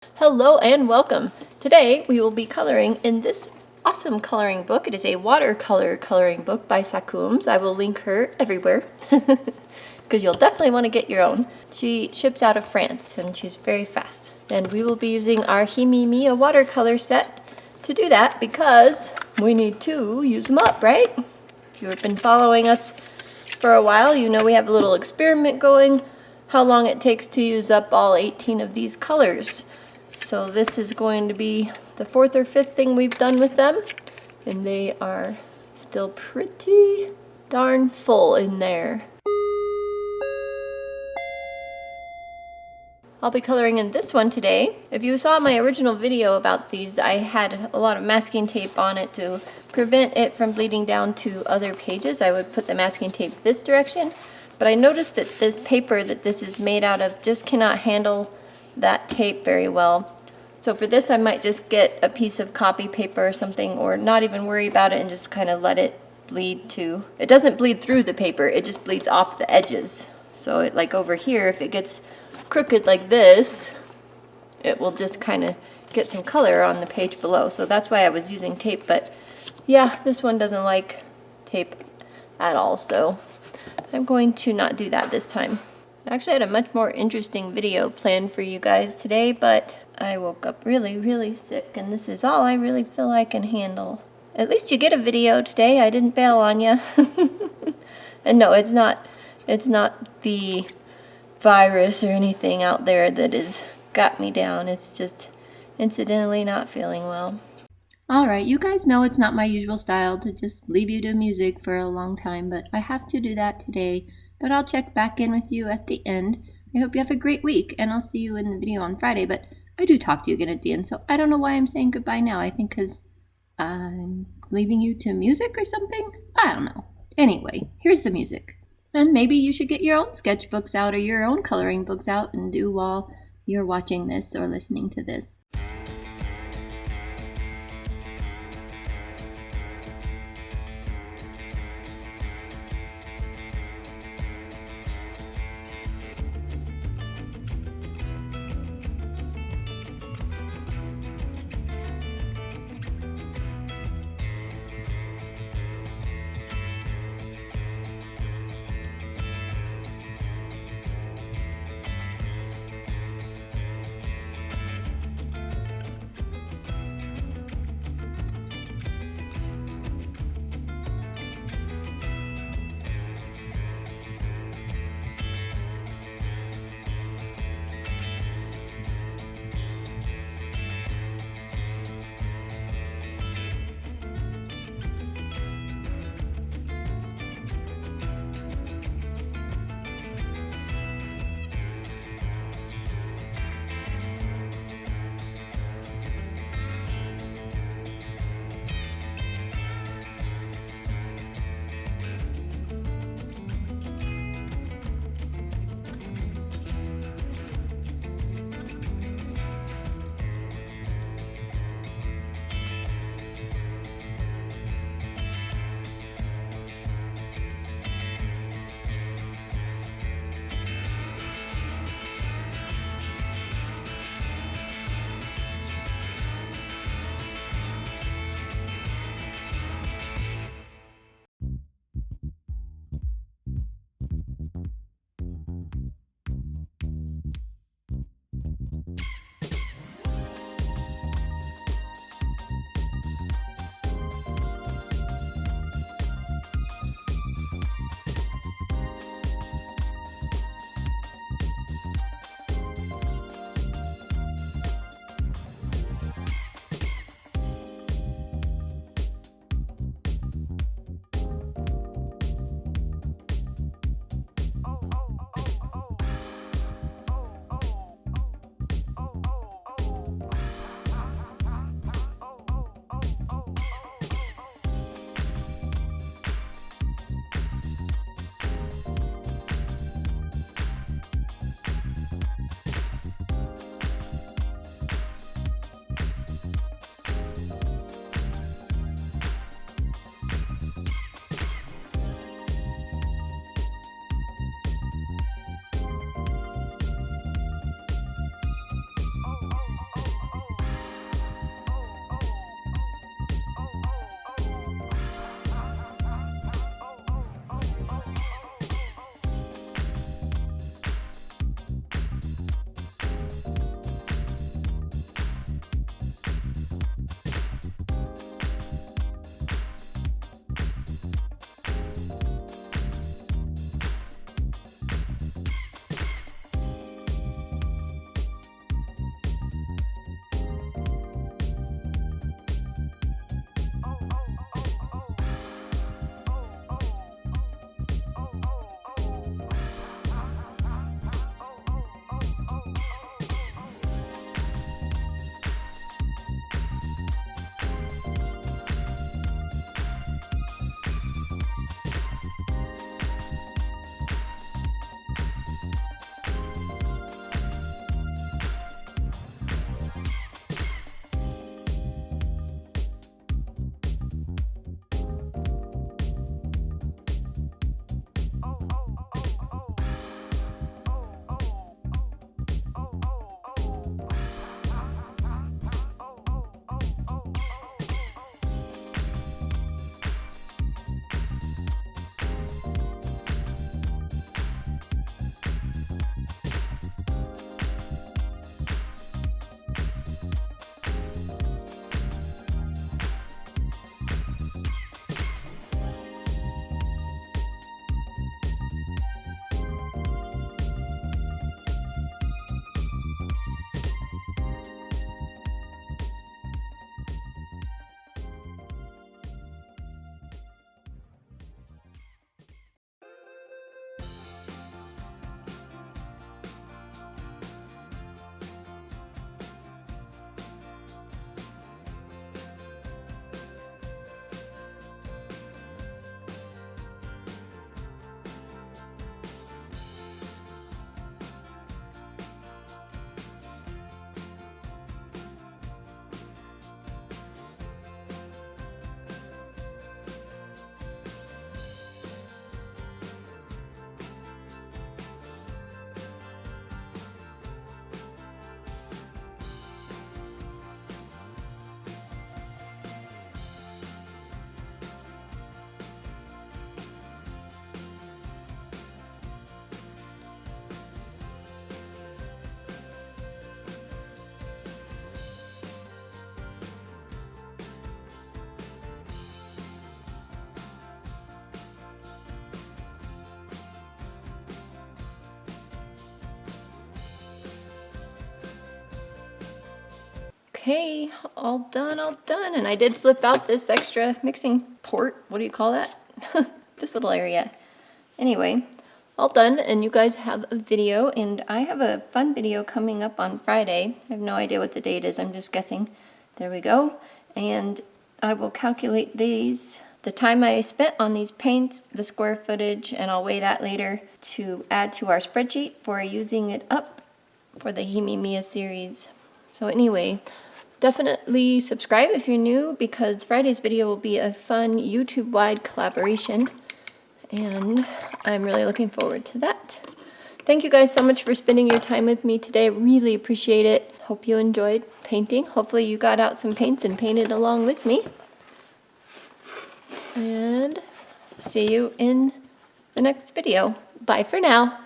Hello and welcome. Today we will be coloring in this awesome coloring book. It is a watercolor coloring book by Sakums. I will link her everywhere because you'll definitely want to get your own. She ships out of France and she's very fast. And we will be using our Himimiya watercolor set to do that because we need to use them up, right? If you've been following us for a while, you know we have a little experiment going, how long it takes to use up all 18 of these colors. So this is going to be the fourth or fifth thing we've done with them, and they are still pretty darn full in there. I'll be coloring in this one today. If you saw my original video about these, I had a lot of masking tape on it to prevent it from bleeding down to other pages. I would put the masking tape this direction, but I noticed that this paper that this is made out of just cannot handle that tape very well. So for this I might just get a piece of copy paper or something, or not even worry about it and just kind of let it bleed to. It doesn't bleed through the paper, it just bleeds off the edges. So it, like over here, if it gets crooked like this, it will just kind of get some color on the page below. So that's why I was using tape, but yeah, this one doesn't like tape at all, so I'm going to not do that this time. I actually had a much more interesting video planned for you guys today, but I woke up really sick, and this is all I really feel I can handle. At least you get a video today. I didn't bail on you. And no, it's not the virus or anything out there that has got me down. It's just incidentally not feeling well. Alright, you guys know it's not my usual style to just leave you to music for a long time, but I have to do that today. But I'll check back in with you at the end. I hope you have a great week, and I'll see you in the video on Friday, but I do talk to you again at the end, so I don't know why I'm saying goodbye now. I think because I'm leaving you to music or something? I don't know. Anyway, here's the music. And maybe you should get your own sketchbooks out or your own coloring books out and do while you're watching this or listening to this. Okay, all done, all done. And I did flip out this extra mixing port. What do you call that? This little area. Anyway, all done, and you guys have a video, and I have a fun video coming up on Friday. I have no idea what the date is, I'm just guessing. There we go. And I will calculate these, the time I spent on these paints, the square footage, and I'll weigh that later to add to our spreadsheet for using it up for the Himi Mia series. So anyway, definitely subscribe if you're new, because Friday's video will be a fun YouTube-wide collaboration, and I'm really looking forward to that. Thank you guys so much for spending your time with me today. Really appreciate it. Hope you enjoyed painting. Hopefully you got out some paints and painted along with me. And see you in the next video. Bye for now.